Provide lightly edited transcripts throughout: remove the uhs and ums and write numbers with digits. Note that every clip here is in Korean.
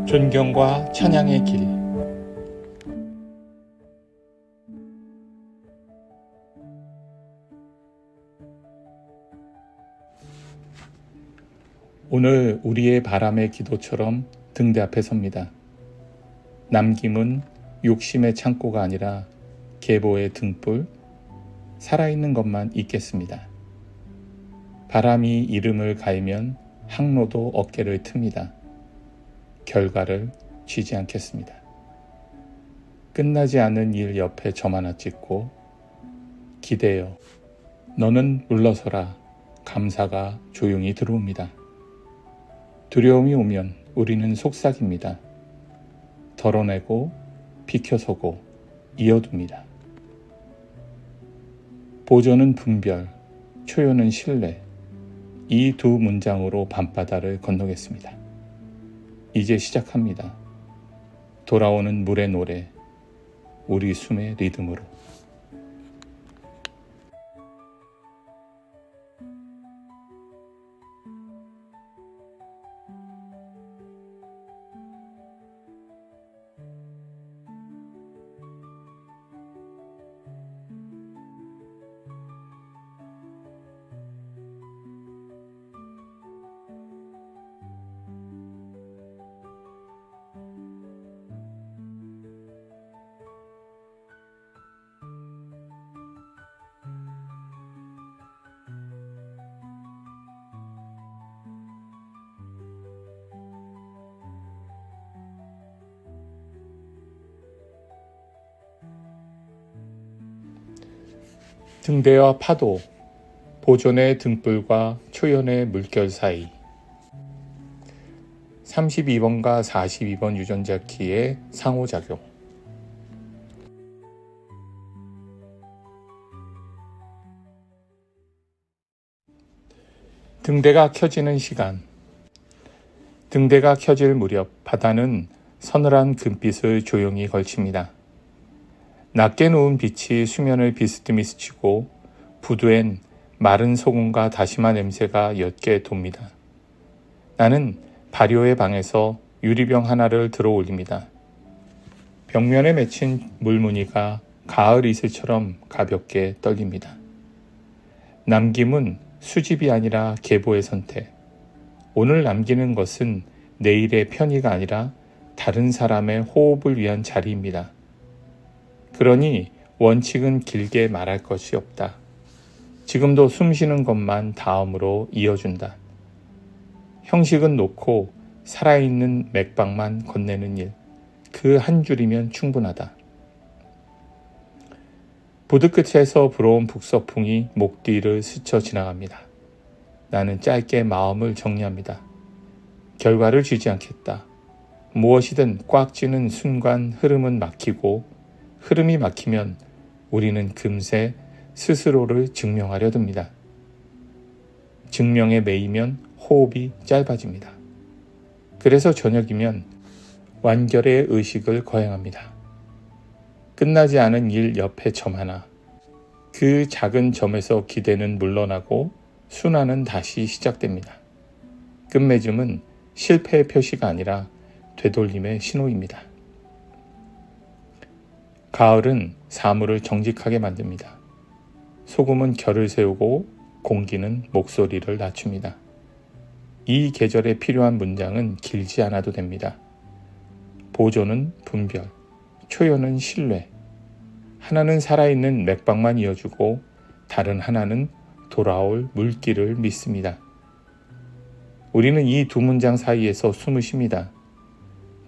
존경과 찬양의 길. 오늘 우리의 바람의 기도처럼 등대 앞에 섭니다. 남김은 욕심의 창고가 아니라 계보의 등불, 살아있는 것만 있겠습니다. 바람이 이름을 갈면 항로도 어깨를 틉니다. 결과를 쥐지 않겠습니다. 끝나지 않은 일 옆에 점 하나 찍고 기대어 너는 물러서라 감사가 조용히 들어옵니다. 두려움이 오면 우리는 속삭입니다. 덜어내고 비켜서고 이어둡니다. 보조는 분별, 초요는 신뢰, 이 두 문장으로 밤바다를 건너겠습니다. 이제 시작합니다. 돌아오는 물의 노래, 우리 숨의 리듬으로. 등대와 파도, 보존의 등불과 초연의 물결 사이. 32번과 42번 유전자 키의 상호작용. 등대가 켜지는 시간. 등대가 켜질 무렵 바다는 서늘한 금빛을 조용히 걸칩니다. 낮게 놓은 빛이 수면을 비스듬히 스치고 부두엔 마른 소금과 다시마 냄새가 옅게 돕니다. 나는 발효의 방에서 유리병 하나를 들어 올립니다. 벽면에 맺힌 물무늬가 가을 이슬처럼 가볍게 떨립니다. 남김은 수집이 아니라 계보의 선택. 오늘 남기는 것은 내일의 편의가 아니라 다른 사람의 호흡을 위한 자리입니다. 그러니 원칙은 길게 말할 것이 없다. 지금도 숨쉬는 것만 다음으로 이어준다. 형식은 놓고 살아있는 맥박만 건네는 일. 그 한 줄이면 충분하다. 부드 끝에서 불어온 북서풍이 목 뒤를 스쳐 지나갑니다. 나는 짧게 마음을 정리합니다. 결과를 쥐지 않겠다. 무엇이든 꽉 쥐는 순간 흐름은 막히고 흐름이 막히면 우리는 금세 스스로를 증명하려 듭니다. 증명에 매이면 호흡이 짧아집니다. 그래서 저녁이면 완결의 의식을 거행합니다. 끝나지 않은 일 옆에 점 하나. 그 작은 점에서 기대는 물러나고 순환은 다시 시작됩니다. 끝맺음은 실패의 표시가 아니라 되돌림의 신호입니다. 가을은 사물을 정직하게 만듭니다. 소금은 결을 세우고 공기는 목소리를 낮춥니다. 이 계절에 필요한 문장은 길지 않아도 됩니다. 보조는 분별, 초연은 신뢰. 하나는 살아있는 맥박만 이어주고 다른 하나는 돌아올 물길을 믿습니다. 우리는 이 두 문장 사이에서 숨을 쉽니다.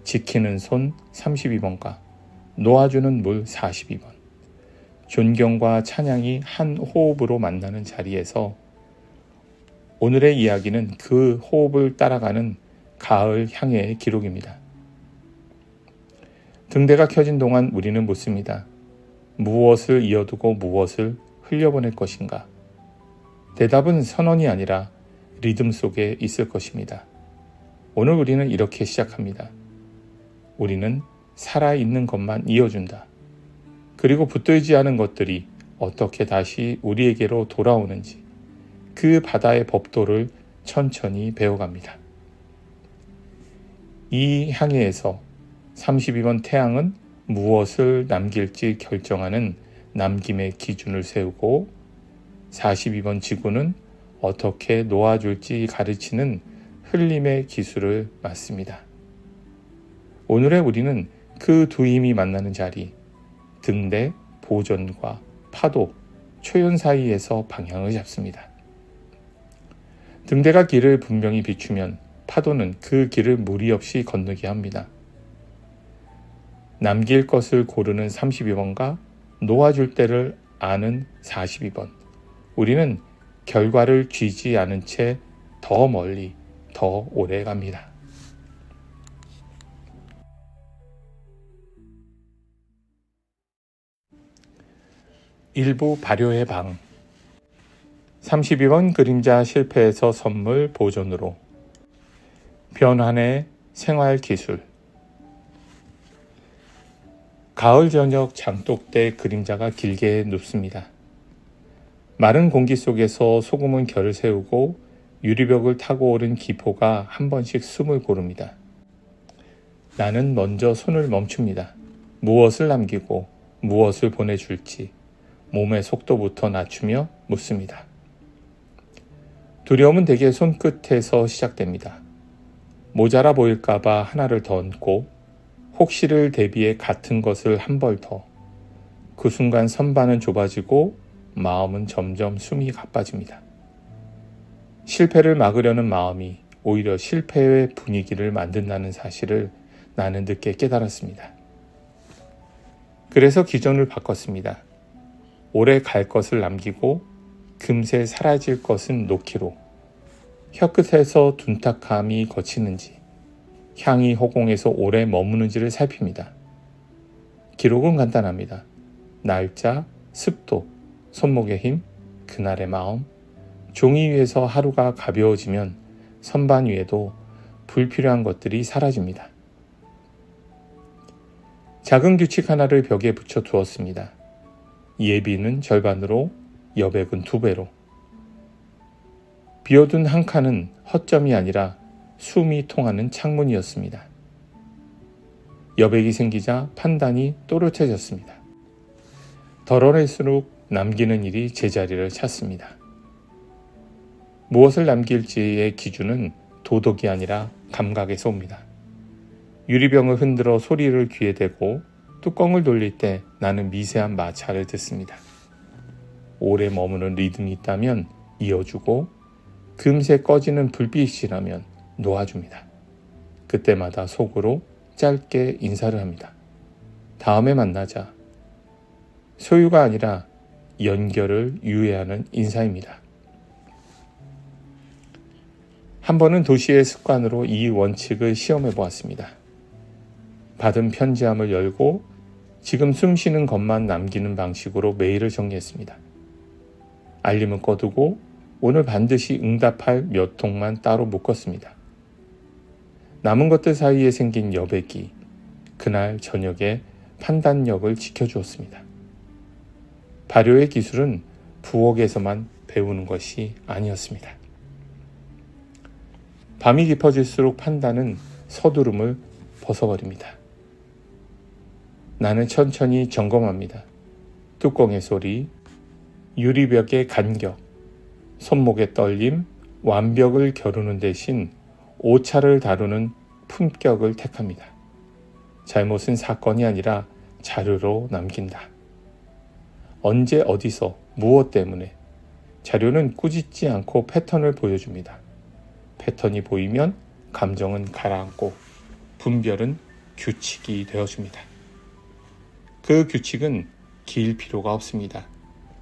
지키는 손 32번과 놓아주는 물 42번. 존경과 찬양이 한 호흡으로 만나는 자리에서 오늘의 이야기는 그 호흡을 따라가는 가을 향해의 기록입니다. 등대가 켜진 동안 우리는 묻습니다. 무엇을 이어두고 무엇을 흘려보낼 것인가? 대답은 선언이 아니라 리듬 속에 있을 것입니다. 오늘 우리는 이렇게 시작합니다. 우리는 살아있는 것만 이어준다. 그리고 붙들지 않은 것들이 어떻게 다시 우리에게로 돌아오는지 그 바다의 법도를 천천히 배워갑니다. 이 항해에서 32번 태양은 무엇을 남길지 결정하는 남김의 기준을 세우고 42번 지구는 어떻게 놓아줄지 가르치는 흘림의 기술을 맡습니다. 오늘의 우리는 그 두 힘이 만나는 자리, 등대, 보전과 파도, 초연 사이에서 방향을 잡습니다. 등대가 길을 분명히 비추면 파도는 그 길을 무리 없이 건너게 합니다. 남길 것을 고르는 32번과 놓아줄 때를 아는 42번. 우리는 결과를 쥐지 않은 채 더 멀리, 더 오래 갑니다. 일부 발효의 방 32번 그림자 실패에서 선물 보존으로 변환의 생활기술 가을 저녁 장독대 그림자가 길게 눕습니다. 마른 공기 속에서 소금은 결을 세우고 유리벽을 타고 오른 기포가 한 번씩 숨을 고릅니다. 나는 먼저 손을 멈춥니다. 무엇을 남기고 무엇을 보내줄지 몸의 속도부터 낮추며 묻습니다. 두려움은 대개 손끝에서 시작됩니다. 모자라 보일까봐 하나를 더 얹고 혹시를 대비해 같은 것을 한 벌 더. 그 순간 선반은 좁아지고 마음은 점점 숨이 가빠집니다. 실패를 막으려는 마음이 오히려 실패의 분위기를 만든다는 사실을 나는 늦게 깨달았습니다. 그래서 기전을 바꿨습니다. 오래 갈 것을 남기고 금세 사라질 것은 놓기로. 혀끝에서 둔탁함이 거치는지, 향이 허공에서 오래 머무는지를 살핍니다. 기록은 간단합니다. 날짜, 습도, 손목의 힘, 그날의 마음. 종이 위에서 하루가 가벼워지면 선반 위에도 불필요한 것들이 사라집니다. 작은 규칙 하나를 벽에 붙여 두었습니다. 예비는 절반으로, 여백은 2배로. 비워둔 한 칸은 허점이 아니라 숨이 통하는 창문이었습니다. 여백이 생기자 판단이 또렷해졌습니다. 덜어낼수록 남기는 일이 제자리를 찾습니다. 무엇을 남길지의 기준은 도덕이 아니라 감각에서 옵니다. 유리병을 흔들어 소리를 귀에 대고 뚜껑을 돌릴 때 나는 미세한 마찰을 듣습니다. 오래 머무는 리듬이 있다면 이어주고 금세 꺼지는 불빛이라면 놓아줍니다. 그때마다 속으로 짧게 인사를 합니다. 다음에 만나자. 소유가 아니라 연결을 유예하는 인사입니다. 한 번은 도시의 습관으로 이 원칙을 시험해 보았습니다. 받은 편지함을 열고 지금 숨 쉬는 것만 남기는 방식으로 메일을 정리했습니다. 알림은 꺼두고 오늘 반드시 응답할 몇 통만 따로 묶었습니다. 남은 것들 사이에 생긴 여백이 그날 저녁에 판단력을 지켜주었습니다. 발효의 기술은 부엌에서만 배우는 것이 아니었습니다. 밤이 깊어질수록 판단은 서두름을 벗어버립니다. 나는 천천히 점검합니다. 뚜껑의 소리, 유리벽의 간격, 손목의 떨림, 완벽을 겨루는 대신 오차를 다루는 품격을 택합니다. 잘못은 사건이 아니라 자료로 남긴다. 언제 어디서 무엇 때문에 자료는 꾸짖지 않고 패턴을 보여줍니다. 패턴이 보이면 감정은 가라앉고 분별은 규칙이 되어줍니다. 그 규칙은 길 필요가 없습니다.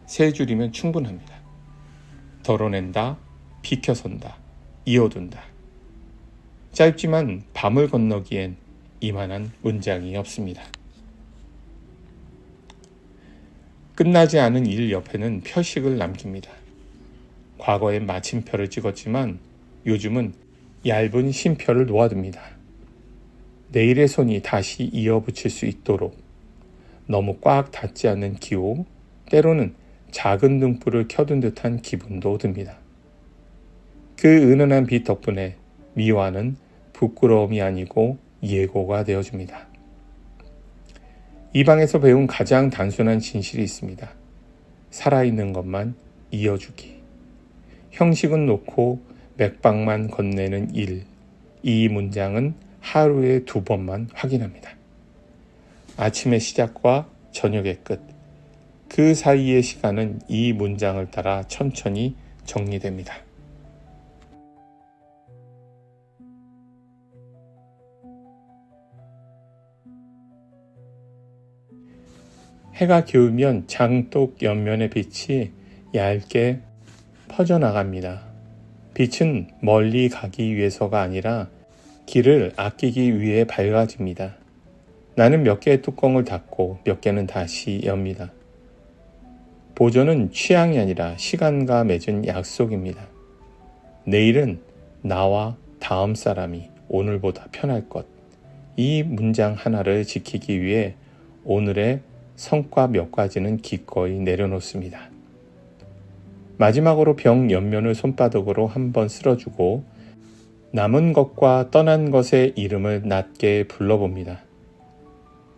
3줄이면 충분합니다. 덜어낸다, 비켜선다, 이어둔다. 짧지만 밤을 건너기엔 이만한 문장이 없습니다. 끝나지 않은 일 옆에는 표식을 남깁니다. 과거엔 마침표를 찍었지만 요즘은 얇은 쉼표를 놓아둡니다. 내일의 손이 다시 이어붙일 수 있도록 너무 꽉 닿지 않는 기호, 때로는 작은 등불을 켜둔 듯한 기분도 듭니다. 그 은은한 빛 덕분에 미화는 부끄러움이 아니고 예고가 되어줍니다. 이 방에서 배운 가장 단순한 진실이 있습니다. 살아있는 것만 이어주기. 형식은 놓고 맥박만 건네는 일. 이 문장은 하루에 2번만 확인합니다. 아침의 시작과 저녁의 끝. 그 사이의 시간은 이 문장을 따라 천천히 정리됩니다. 해가 기울면 장독 옆면의 빛이 얇게 퍼져나갑니다. 빛은 멀리 가기 위해서가 아니라 길을 아끼기 위해 밝아집니다. 나는 몇 개의 뚜껑을 닫고 몇 개는 다시 엽니다. 보존은 취향이 아니라 시간과 맺은 약속입니다. 내일은 나와 다음 사람이 오늘보다 편할 것. 이 문장 하나를 지키기 위해 오늘의 성과 몇 가지는 기꺼이 내려놓습니다. 마지막으로 벽 옆면을 손바닥으로 한번 쓸어주고 남은 것과 떠난 것의 이름을 낮게 불러봅니다.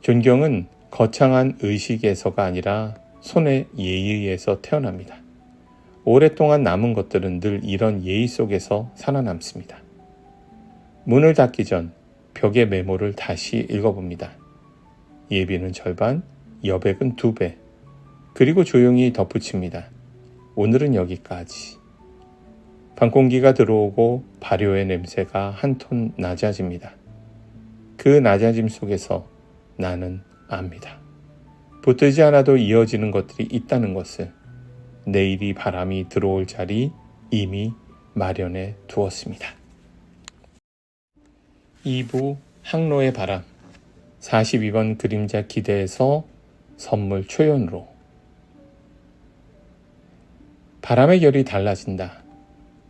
존경은 거창한 의식에서가 아니라 손의 예의에서 태어납니다. 오랫동안 남은 것들은 늘 이런 예의 속에서 살아남습니다. 문을 닫기 전 벽의 메모를 다시 읽어봅니다. 예비는 절반, 여백은 2배. 그리고 조용히 덧붙입니다. 오늘은 여기까지. 밤공기가 들어오고 발효의 냄새가 한 톤 낮아집니다. 그 낮아짐 속에서 나는 압니다. 붙들지 않아도 이어지는 것들이 있다는 것을. 내일이 바람이 들어올 자리 이미 마련해 두었습니다. 2부 항로의 바람 42번 그림자 기대에서 선물 초연으로. 바람의 결이 달라진다.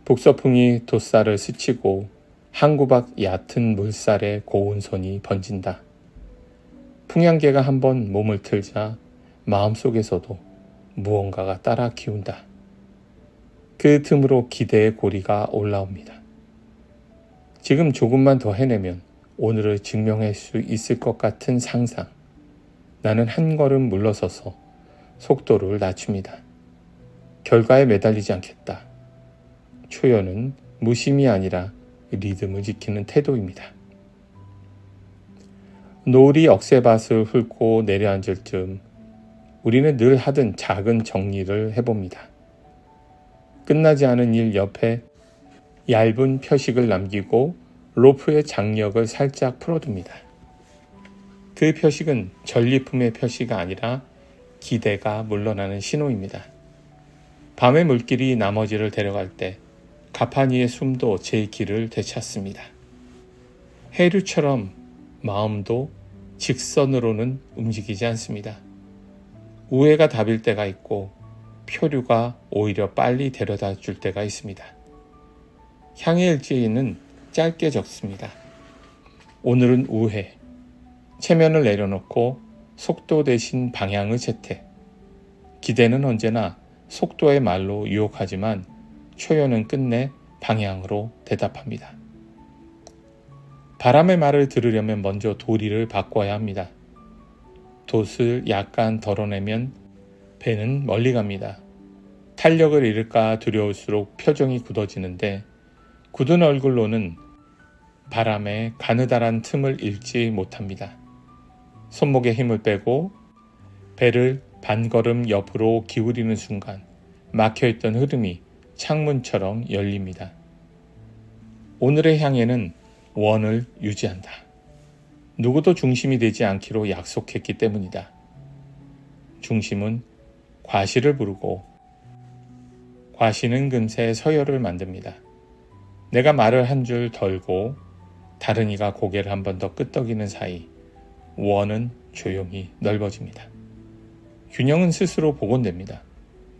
북서풍이 돛살을 스치고 한 구박 얕은 물살에 고운 손이 번진다. 풍향계가 한번 몸을 틀자 마음속에서도 무언가가 따라 기운다. 그 틈으로 기대의 고리가 올라옵니다. 지금 조금만 더 해내면 오늘을 증명할 수 있을 것 같은 상상. 나는 한 걸음 물러서서 속도를 낮춥니다. 결과에 매달리지 않겠다. 초연은 무심이 아니라 리듬을 지키는 태도입니다. 노을이 억새밭을 훑고 내려앉을 즈음 우리는 늘 하던 작은 정리를 해봅니다. 끝나지 않은 일 옆에 얇은 표식을 남기고 로프의 장력을 살짝 풀어둡니다. 그 표식은 전리품의 표시가 아니라 기대가 물러나는 신호입니다. 밤의 물길이 나머지를 데려갈 때 가파니의 숨도 제 길을 되찾습니다. 해류처럼 마음도 직선으로는 움직이지 않습니다. 우회가 답일 때가 있고 표류가 오히려 빨리 데려다 줄 때가 있습니다. 향의 일지는 짧게 적습니다. 오늘은 우회. 체면을 내려놓고 속도 대신 방향을 채택. 기대는 언제나 속도의 말로 유혹하지만 초연은 끝내 방향으로 대답합니다. 바람의 말을 들으려면 먼저 도리를 바꿔야 합니다. 돛을 약간 덜어내면 배는 멀리 갑니다. 탄력을 잃을까 두려울수록 표정이 굳어지는데 굳은 얼굴로는 바람의 가느다란 틈을 읽지 못합니다. 손목에 힘을 빼고 배를 반걸음 옆으로 기울이는 순간 막혀있던 흐름이 창문처럼 열립니다. 오늘의 향해는 원을 유지한다. 누구도 중심이 되지 않기로 약속했기 때문이다. 중심은 과시를 부르고 과시는 금세 서열을 만듭니다. 내가 말을 한 줄 덜고 다른 이가 고개를 한 번 더 끄덕이는 사이 원은 조용히 넓어집니다. 균형은 스스로 복원됩니다.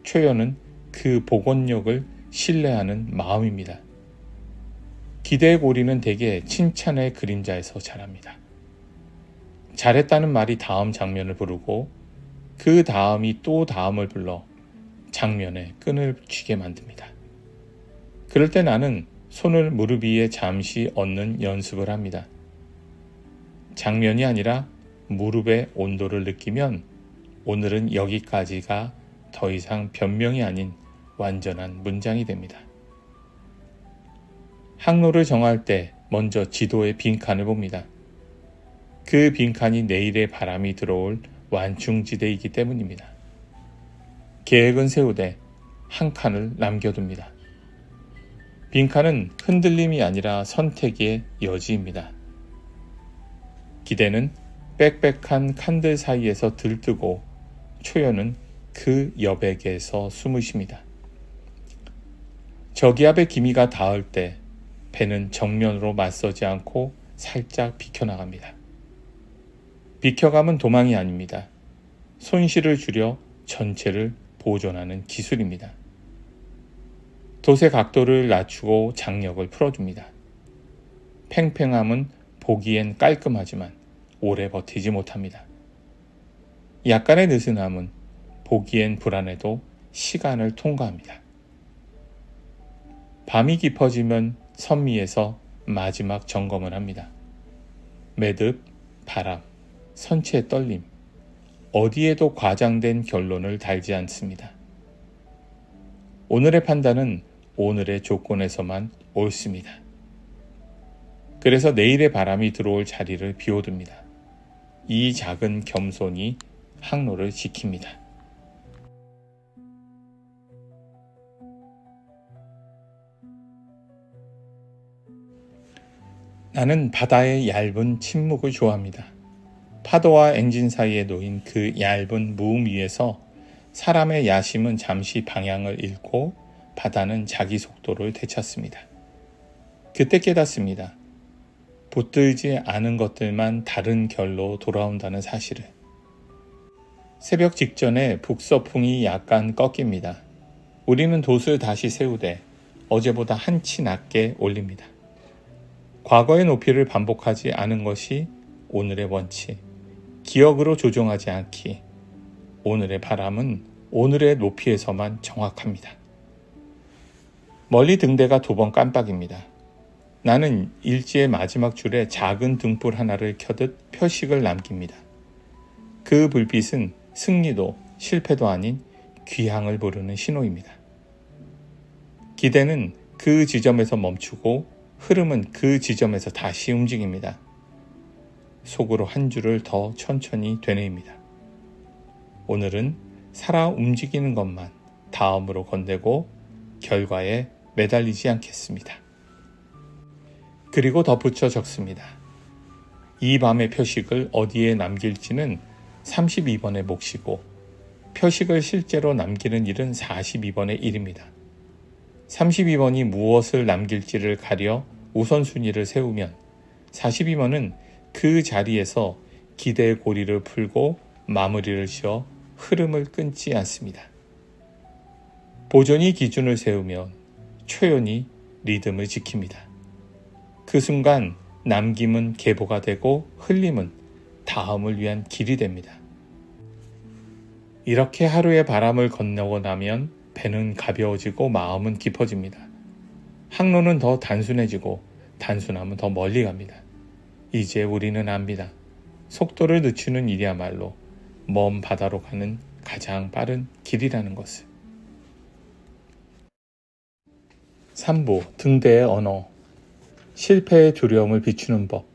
초연은 그 복원력을 신뢰하는 마음입니다. 기대의 고리는 대개 칭찬의 그림자에서 자랍니다. 잘했다는 말이 다음 장면을 부르고 그 다음이 또 다음을 불러 장면에 끈을 쥐게 만듭니다. 그럴 때 나는 손을 무릎 위에 잠시 얹는 연습을 합니다. 장면이 아니라 무릎의 온도를 느끼면 오늘은 여기까지가 더 이상 변명이 아닌 완전한 문장이 됩니다. 항로를 정할 때 먼저 지도의 빈칸을 봅니다. 그 빈칸이 내일의 바람이 들어올 완충지대이기 때문입니다. 계획은 세우되 한 칸을 남겨둡니다. 빈칸은 흔들림이 아니라 선택의 여지입니다. 기대는 빽빽한 칸들 사이에서 들뜨고 초연은 그 여백에서 숨을 쉽니다. 저기압의 기미가 닿을 때 배는 정면으로 맞서지 않고 살짝 비켜나갑니다. 비켜감은 도망이 아닙니다. 손실을 줄여 전체를 보존하는 기술입니다. 돛의 각도를 낮추고 장력을 풀어줍니다. 팽팽함은 보기엔 깔끔하지만 오래 버티지 못합니다. 약간의 느슨함은 보기엔 불안해도 시간을 통과합니다. 밤이 깊어지면 선미에서 마지막 점검을 합니다. 매듭, 바람, 선체의 떨림, 어디에도 과장된 결론을 달지 않습니다. 오늘의 판단은 오늘의 조건에서만 옳습니다. 그래서 내일의 바람이 들어올 자리를 비워둡니다. 이 작은 겸손이 항로를 지킵니다. 나는 바다의 얇은 침묵을 좋아합니다. 파도와 엔진 사이에 놓인 그 얇은 무음 위에서 사람의 야심은 잠시 방향을 잃고 바다는 자기 속도를 되찾습니다. 그때 깨닫습니다. 붙들지 않은 것들만 다른 결로 돌아온다는 사실을. 새벽 직전에 북서풍이 약간 꺾입니다. 우리는 돛을 다시 세우되 어제보다 한치 낮게 올립니다. 과거의 높이를 반복하지 않은 것이 오늘의 원칙, 기억으로 조종하지 않기. 오늘의 바람은 오늘의 높이에서만 정확합니다. 멀리 등대가 2번 깜빡입니다. 나는 일지의 마지막 줄에 작은 등불 하나를 켜듯 표식을 남깁니다. 그 불빛은 승리도 실패도 아닌 귀향을 부르는 신호입니다. 기대는 그 지점에서 멈추고 흐름은 그 지점에서 다시 움직입니다. 속으로 한 줄을 더 천천히 되뇌입니다. 오늘은 살아 움직이는 것만 다음으로 건네고 결과에 매달리지 않겠습니다. 그리고 덧붙여 적습니다. 이 밤의 표식을 어디에 남길지는 32번의 몫이고 표식을 실제로 남기는 일은 42번의 일입니다. 32번이 무엇을 남길지를 가려 우선순위를 세우면 42번은 그 자리에서 기대의 고리를 풀고 마무리를 지어 흐름을 끊지 않습니다. 보존이 기준을 세우면 초연이 리듬을 지킵니다. 그 순간 남김은 계보가 되고 흘림은 다음을 위한 길이 됩니다. 이렇게 하루의 바람을 건너고 나면 배는 가벼워지고 마음은 깊어집니다. 항로는 더 단순해지고 단순함은 더 멀리 갑니다. 이제 우리는 압니다. 속도를 늦추는 일이야말로 먼 바다로 가는 가장 빠른 길이라는 것을. 3부 등대의 언어. 실패의 두려움을 비추는 법.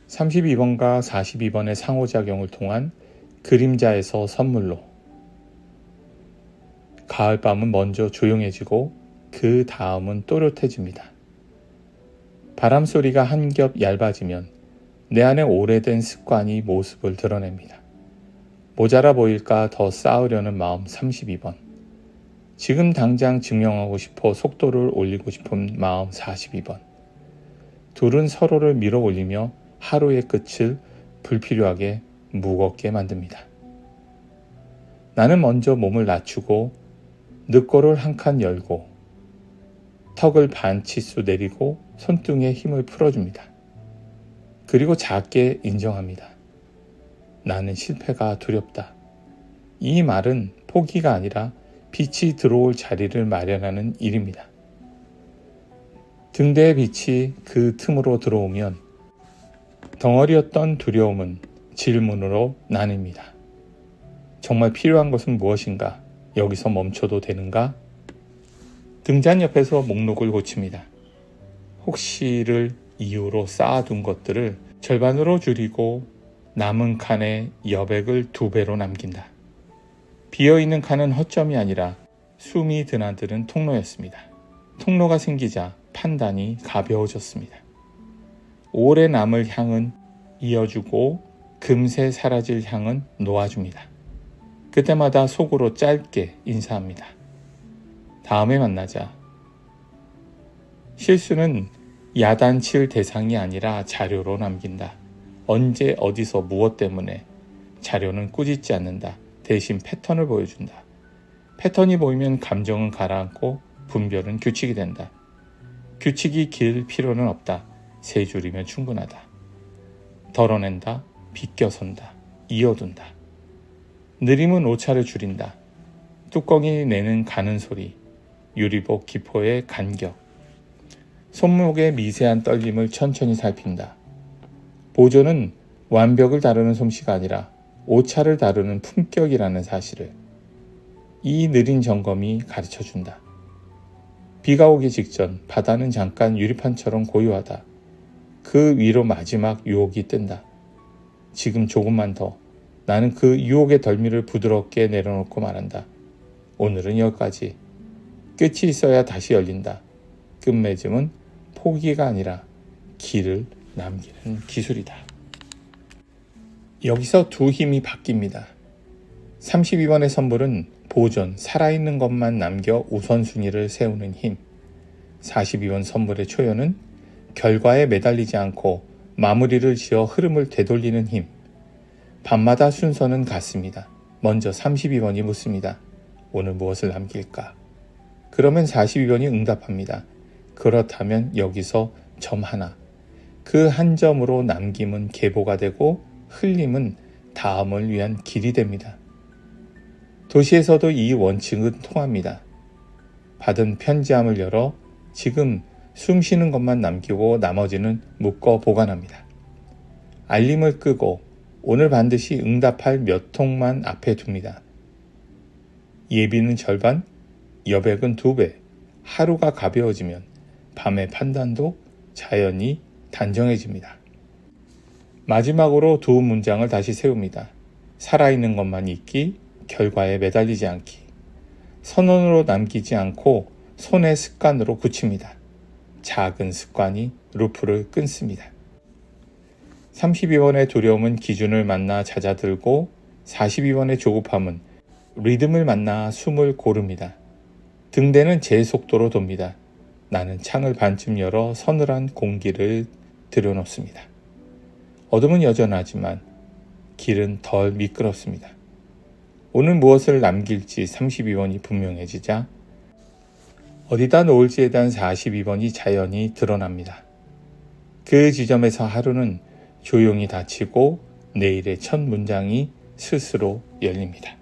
32번과 42번의 상호작용을 통한 그림자에서 선물로. 가을밤은 먼저 조용해지고 그 다음은 또렷해집니다. 바람소리가 한 겹 얇아지면 내 안에 오래된 습관이 모습을 드러냅니다. 모자라 보일까 더 쌓으려는 마음 32번. 지금 당장 증명하고 싶어 속도를 올리고 싶은 마음 42번. 둘은 서로를 밀어 올리며 하루의 끝을 불필요하게 무겁게 만듭니다. 나는 먼저 몸을 낮추고 늑골을 한 칸 열고 턱을 반 치수 내리고 손등에 힘을 풀어줍니다. 그리고 작게 인정합니다. 나는 실패가 두렵다. 이 말은 포기가 아니라 빛이 들어올 자리를 마련하는 일입니다. 등대의 빛이 그 틈으로 들어오면 덩어리였던 두려움은 질문으로 나뉩니다. 정말 필요한 것은 무엇인가? 여기서 멈춰도 되는가? 등잔 옆에서 목록을 고칩니다. 혹시를 이유로 쌓아둔 것들을 절반으로 줄이고 남은 칸에 여백을 2배로 남긴다. 비어있는 칸은 허점이 아니라 숨이 드나드는 통로였습니다. 통로가 생기자 판단이 가벼워졌습니다. 오래 남을 향은 이어주고 금세 사라질 향은 놓아줍니다. 그때마다 속으로 짧게 인사합니다. 다음에 만나자. 실수는 야단칠 대상이 아니라 자료로 남긴다. 언제 어디서 무엇 때문에. 자료는 꾸짖지 않는다. 대신 패턴을 보여준다. 패턴이 보이면 감정은 가라앉고 분별은 규칙이 된다. 규칙이 길 필요는 없다. 3줄이면 충분하다. 덜어낸다. 비껴선다. 이어둔다. 느림은 오차를 줄인다. 뚜껑이 내는 가는 소리. 유리복 기포의 간격. 손목의 미세한 떨림을 천천히 살핀다. 보존은 완벽을 다루는 솜씨가 아니라 오차를 다루는 품격이라는 사실을 이 느린 점검이 가르쳐준다. 비가 오기 직전 바다는 잠깐 유리판처럼 고요하다. 그 위로 마지막 유혹이 뜬다. 지금 조금만 더. 나는 그 유혹의 덜미를 부드럽게 내려놓고 말한다. 오늘은 여기까지. 끝이 있어야 다시 열린다. 끝맺음은 포기가 아니라 길을 남기는 기술이다. 여기서 두 힘이 바뀝니다. 32번의 선물은 보존, 살아있는 것만 남겨 우선순위를 세우는 힘. 42번 선물의 초연은 결과에 매달리지 않고 마무리를 지어 흐름을 되돌리는 힘. 밤마다 순서는 같습니다. 먼저 32번이 묻습니다. 오늘 무엇을 남길까? 그러면 42번이 응답합니다. 그렇다면 여기서 점 하나. 그 한 점으로 남김은 계보가 되고 흘림은 다음을 위한 길이 됩니다. 도시에서도 이 원칙은 통합니다. 받은 편지함을 열어 지금 숨 쉬는 것만 남기고 나머지는 묶어 보관합니다. 알림을 끄고 오늘 반드시 응답할 몇 통만 앞에 둡니다. 예비는 절반, 여백은 2배. 하루가 가벼워지면 밤의 판단도 자연히 단정해집니다. 마지막으로 두 문장을 다시 세웁니다. 살아있는 것만 있기, 결과에 매달리지 않기. 선언으로 남기지 않고 손의 습관으로 굳힙니다. 작은 습관이 루프를 끊습니다. 32번의 두려움은 기준을 만나 잦아들고 42번의 조급함은 리듬을 만나 숨을 고릅니다. 등대는 제 속도로 돕니다. 나는 창을 반쯤 열어 서늘한 공기를 들여놓습니다. 어둠은 여전하지만 길은 덜 미끄럽습니다. 오늘 무엇을 남길지 32번이 분명해지자 어디다 놓을지에 대한 42번이 자연히 드러납니다. 그 지점에서 하루는 조용히 닫히고 내일의 첫 문장이 스스로 열립니다.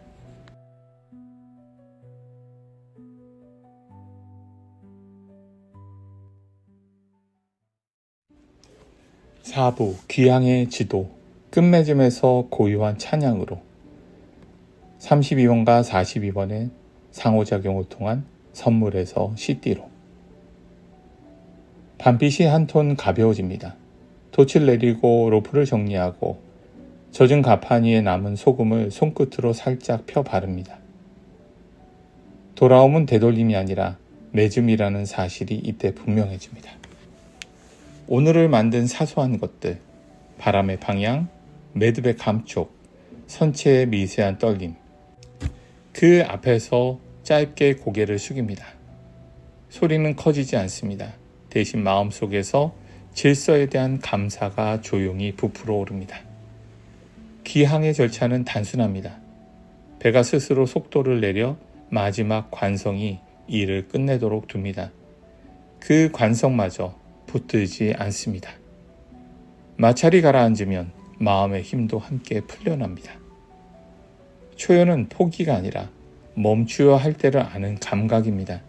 4부 귀향의 지도 끝맺음에서 고요한 찬양으로 32번과 42번의 상호작용을 통한 선물에서 CD로 밤빛이 한 톤 가벼워집니다. 돛을 내리고 로프를 정리하고 젖은 가판 위에 남은 소금을 손끝으로 살짝 펴 바릅니다. 돌아옴은 되돌림이 아니라 맺음이라는 사실이 이때 분명해집니다. 오늘을 만든 사소한 것들, 바람의 방향, 매듭의 감촉, 선체의 미세한 떨림. 그 앞에서 짧게 고개를 숙입니다. 소리는 커지지 않습니다. 대신 마음속에서 질서에 대한 감사가 조용히 부풀어 오릅니다. 귀향의 절차는 단순합니다. 배가 스스로 속도를 내려 마지막 관성이 일을 끝내도록 둡니다. 그 관성마저 붙들지 않습니다. 마찰이 가라앉으면 마음의 힘도 함께 풀려납니다. 초연은 포기가 아니라 멈추어 할 때를 아는 감각입니다.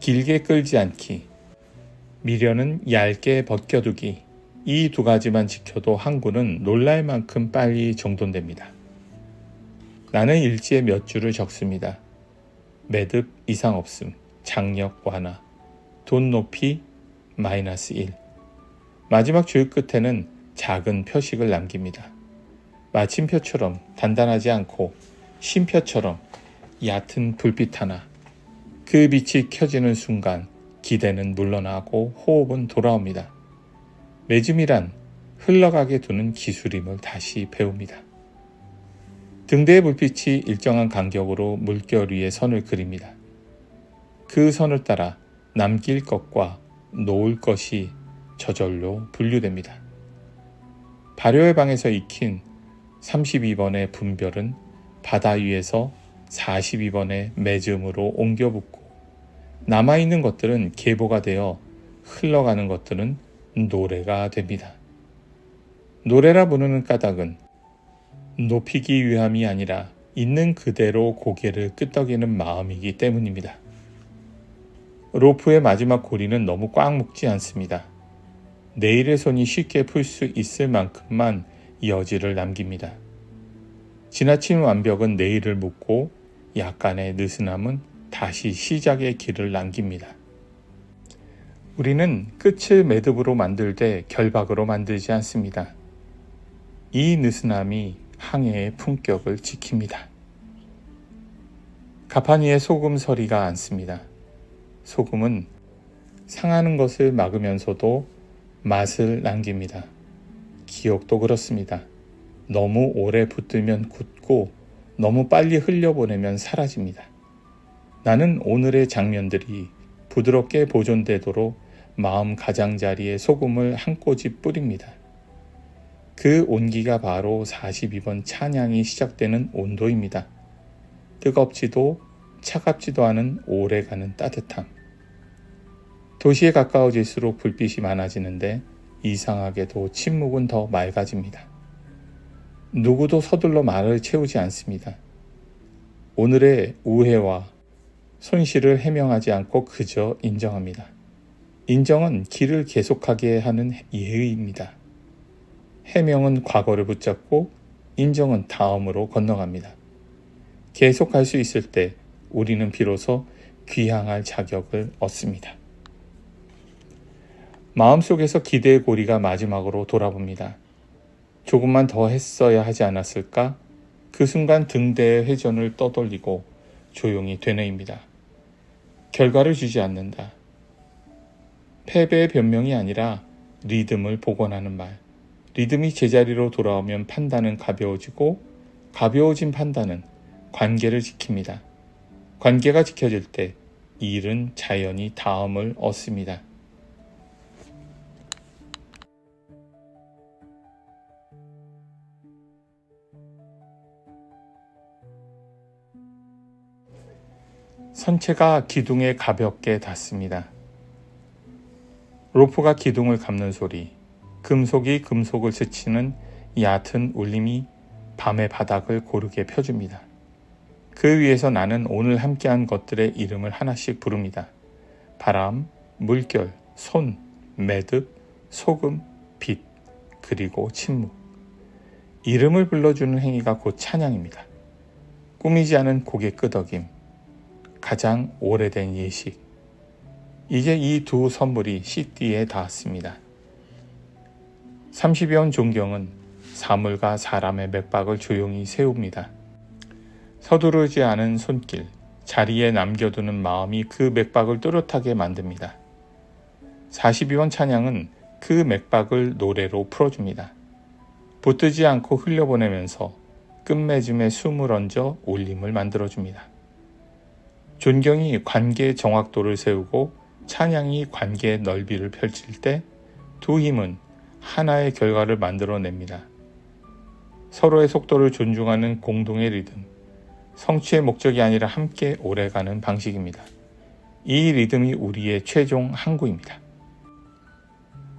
길게 끌지 않기, 미련은 얇게 벗겨두기, 이 두 가지만 지켜도 항구는 놀랄 만큼 빨리 정돈됩니다. 나는 일지에 몇 줄을 적습니다. 매듭 이상 없음, 장력 완화, 돈 높이 -1. 마지막 줄 끝에는 작은 표식을 남깁니다. 마침표처럼 단단하지 않고 쉼표처럼 얕은 불빛 하나. 그 빛이 켜지는 순간 기대는 물러나고 호흡은 돌아옵니다. 매짐이란 흘러가게 두는 기술임을 다시 배웁니다. 등대의 불빛이 일정한 간격으로 물결 위에 선을 그립니다. 그 선을 따라 남길 것과 놓을 것이 저절로 분류됩니다. 발효의 방에서 익힌 32번의 분별은 바다 위에서 42번의 매점으로 옮겨 붓고 남아있는 것들은 계보가 되어 흘러가는 것들은 노래가 됩니다. 노래라 부르는 까닭은 높이기 위함이 아니라 있는 그대로 고개를 끄덕이는 마음이기 때문입니다. 로프의 마지막 고리는 너무 꽉 묶지 않습니다. 내일의 손이 쉽게 풀 수 있을 만큼만 여지를 남깁니다. 지나친 완벽은 내일을 묻고 약간의 느슨함은 다시 시작의 길을 남깁니다. 우리는 끝을 매듭으로 만들 때 결박으로 만들지 않습니다. 이 느슨함이 항해의 품격을 지킵니다. 가판위에 소금 서리가 않습니다. 소금은 상하는 것을 막으면서도 맛을 남깁니다. 기억도 그렇습니다. 너무 오래 붙들면 굳고 너무 빨리 흘려보내면 사라집니다. 나는 오늘의 장면들이 부드럽게 보존되도록 마음 가장자리에 소금을 한 꼬집 뿌립니다. 그 온기가 바로 42번 찬양이 시작되는 온도입니다. 뜨겁지도 차갑지도 않은 오래가는 따뜻함. 도시에 가까워질수록 불빛이 많아지는데 이상하게도 침묵은 더 맑아집니다. 누구도 서둘러 말을 채우지 않습니다. 오늘의 우회와 손실을 해명하지 않고 그저 인정합니다. 인정은 길을 계속하게 하는 예의입니다. 해명은 과거를 붙잡고 인정은 다음으로 건너갑니다. 계속할 수 있을 때 우리는 비로소 귀향할 자격을 얻습니다. 마음속에서 기대의 고리가 마지막으로 돌아봅니다. 조금만 더 했어야 하지 않았을까? 그 순간 등대의 회전을 떠돌리고 조용히 되뇌입니다. 결과를 주지 않는다. 패배의 변명이 아니라 리듬을 복원하는 말. 리듬이 제자리로 돌아오면 판단은 가벼워지고 가벼워진 판단은 관계를 지킵니다. 관계가 지켜질 때 일은 자연히 다음을 얻습니다. 선체가 기둥에 가볍게 닿습니다. 로프가 기둥을 감는 소리, 금속이 금속을 스치는 얕은 울림이 밤의 바닥을 고르게 펴줍니다. 그 위에서 나는 오늘 함께한 것들의 이름을 하나씩 부릅니다. 바람, 물결, 손, 매듭, 소금, 빛, 그리고 침묵. 이름을 불러주는 행위가 곧 찬양입니다. 꾸미지 않은 고개 끄덕임, 가장 오래된 예식. 이제 이 두 선물이 CD에 닿았습니다. 30여원 존경은 사물과 사람의 맥박을 조용히 세웁니다. 서두르지 않은 손길, 자리에 남겨두는 마음이 그 맥박을 또렷하게 만듭니다. 42원 찬양은 그 맥박을 노래로 풀어줍니다. 붙들지 않고 흘려보내면서 끝맺음에 숨을 얹어 울림을 만들어줍니다. 존경이 관계의 정확도를 세우고 찬양이 관계의 넓이를 펼칠 때 두 힘은 하나의 결과를 만들어냅니다. 서로의 속도를 존중하는 공동의 리듬, 성취의 목적이 아니라 함께 오래가는 방식입니다. 이 리듬이 우리의 최종 항구입니다.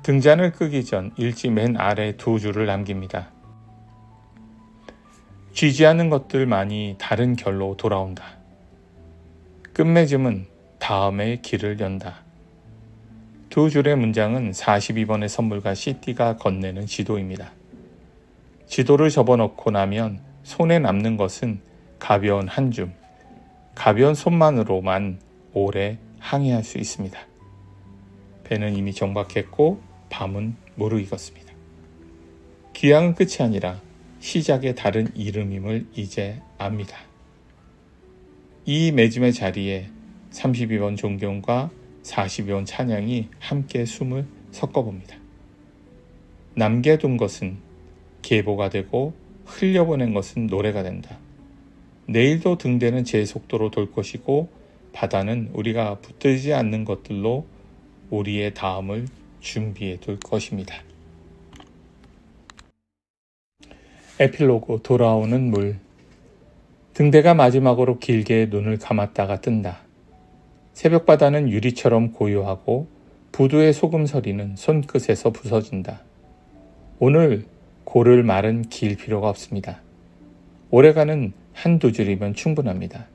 등잔을 끄기 전 일지 맨 아래 두 줄을 남깁니다. 쥐지 않는 것들만이 다른 결로 돌아온다. 끝맺음은 다음의 길을 연다. 두 줄의 문장은 42번의 선물과 CD가 건네는 지도입니다. 지도를 접어넣고 나면 손에 남는 것은 가벼운 한 줌, 가벼운 손만으로만 오래 항해할 수 있습니다. 배는 이미 정박했고 밤은 무르익었습니다. 귀향은 끝이 아니라 시작의 다른 이름임을 이제 압니다. 이 맺음의 자리에 32번 종경과 42번 찬양이 함께 숨을 섞어봅니다. 남겨둔 것은 계보가 되고 흘려보낸 것은 노래가 된다. 내일도 등대는 제 속도로 돌 것이고 바다는 우리가 붙들지 않는 것들로 우리의 다음을 준비해 둘 것입니다. 에필로그 돌아오는 물. 등대가 마지막으로 길게 눈을 감았다가 뜬다. 새벽바다는 유리처럼 고요하고 부두의 소금서리는 손끝에서 부서진다. 오늘 고를 말은 길 필요가 없습니다. 오래가는 한두 줄이면 충분합니다.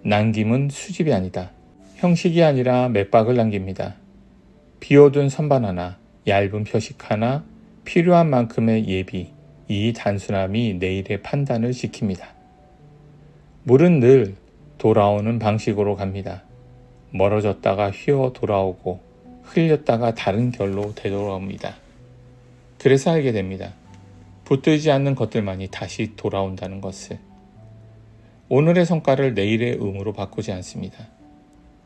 남김은 수집이 아니다. 형식이 아니라 맥박을 남깁니다. 비워둔 선반 하나, 얇은 표식 하나, 필요한 만큼의 예비, 이 단순함이 내일의 판단을 지킵니다. 물은 늘 돌아오는 방식으로 갑니다. 멀어졌다가 휘어 돌아오고 흘렸다가 다른 결로 되돌아옵니다. 그래서 알게 됩니다. 붙들지 않는 것들만이 다시 돌아온다는 것을. 오늘의 성과를 내일의 의무로 바꾸지 않습니다.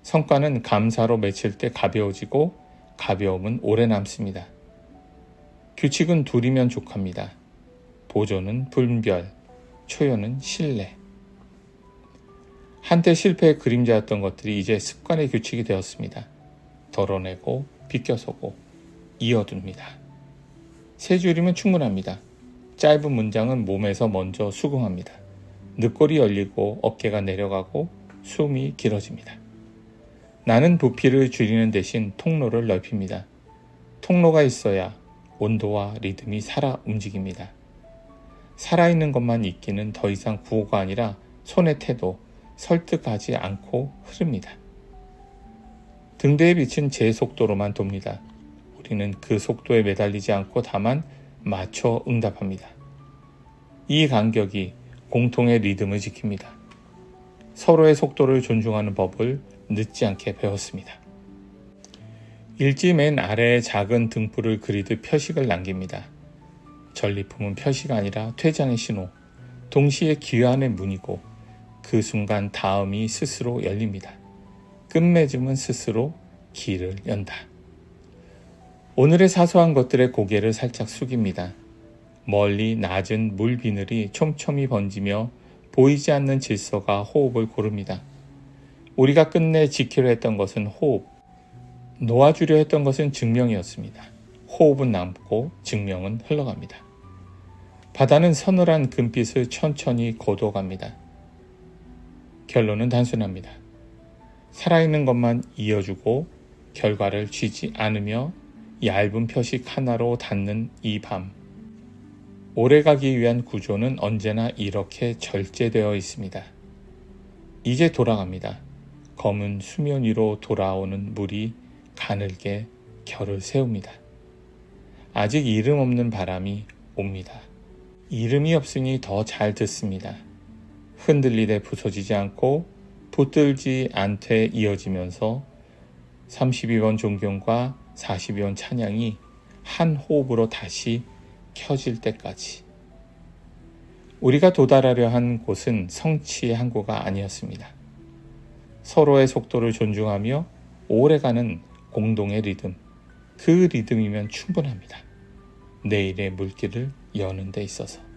성과는 감사로 맺힐 때 가벼워지고 가벼움은 오래 남습니다. 규칙은 둘이면 족합니다. 보조는 분별, 초연은 신뢰. 한때 실패의 그림자였던 것들이 이제 습관의 규칙이 되었습니다. 덜어내고 비껴서고 이어둡니다. 세 줄이면 충분합니다. 짧은 문장은 몸에서 먼저 수긍합니다. 늑골이 열리고 어깨가 내려가고 숨이 길어집니다. 나는 부피를 줄이는 대신 통로를 넓힙니다. 통로가 있어야 온도와 리듬이 살아 움직입니다. 살아있는 것만 있기는 더 이상 구호가 아니라 손의 태도, 설득하지 않고 흐릅니다. 등대의 빛은 제 속도로만 돕니다. 우리는 그 속도에 매달리지 않고 다만 맞춰 응답합니다. 이 간격이 공통의 리듬을 지킵니다. 서로의 속도를 존중하는 법을 늦지 않게 배웠습니다. 일지 맨 아래에 작은 등불을 그리듯 표식을 남깁니다. 전리품은 표시가 아니라 퇴장의 신호, 동시에 귀환의 문이고 그 순간 다음이 스스로 열립니다. 끝맺음은 스스로 길을 연다. 오늘의 사소한 것들의 고개를 살짝 숙입니다. 멀리 낮은 물 비늘이 촘촘히 번지며 보이지 않는 질서가 호흡을 고릅니다. 우리가 끝내 지키려 했던 것은 호흡, 놓아주려 했던 것은 증명이었습니다. 호흡은 남고 증명은 흘러갑니다. 바다는 서늘한 금빛을 천천히 걷어갑니다. 결론은 단순합니다. 살아있는 것만 이어주고 결과를 쥐지 않으며 얇은 표식 하나로 닿는 이 밤. 오래가기 위한 구조는 언제나 이렇게 절제되어 있습니다. 이제 돌아갑니다. 검은 수면 위로 돌아오는 물이 가늘게 결을 세웁니다. 아직 이름 없는 바람이 옵니다. 이름이 없으니 더 잘 듣습니다. 흔들리되 부서지지 않고 붙들지 않되 이어지면서 32번 종경과 42번 찬양이 한 호흡으로 다시 켜질 때까지. 우리가 도달하려 한 곳은 성취의 항구가 아니었습니다. 서로의 속도를 존중하며 오래가는 공동의 리듬, 그 리듬이면 충분합니다. 내일의 물길을 여는 데 있어서.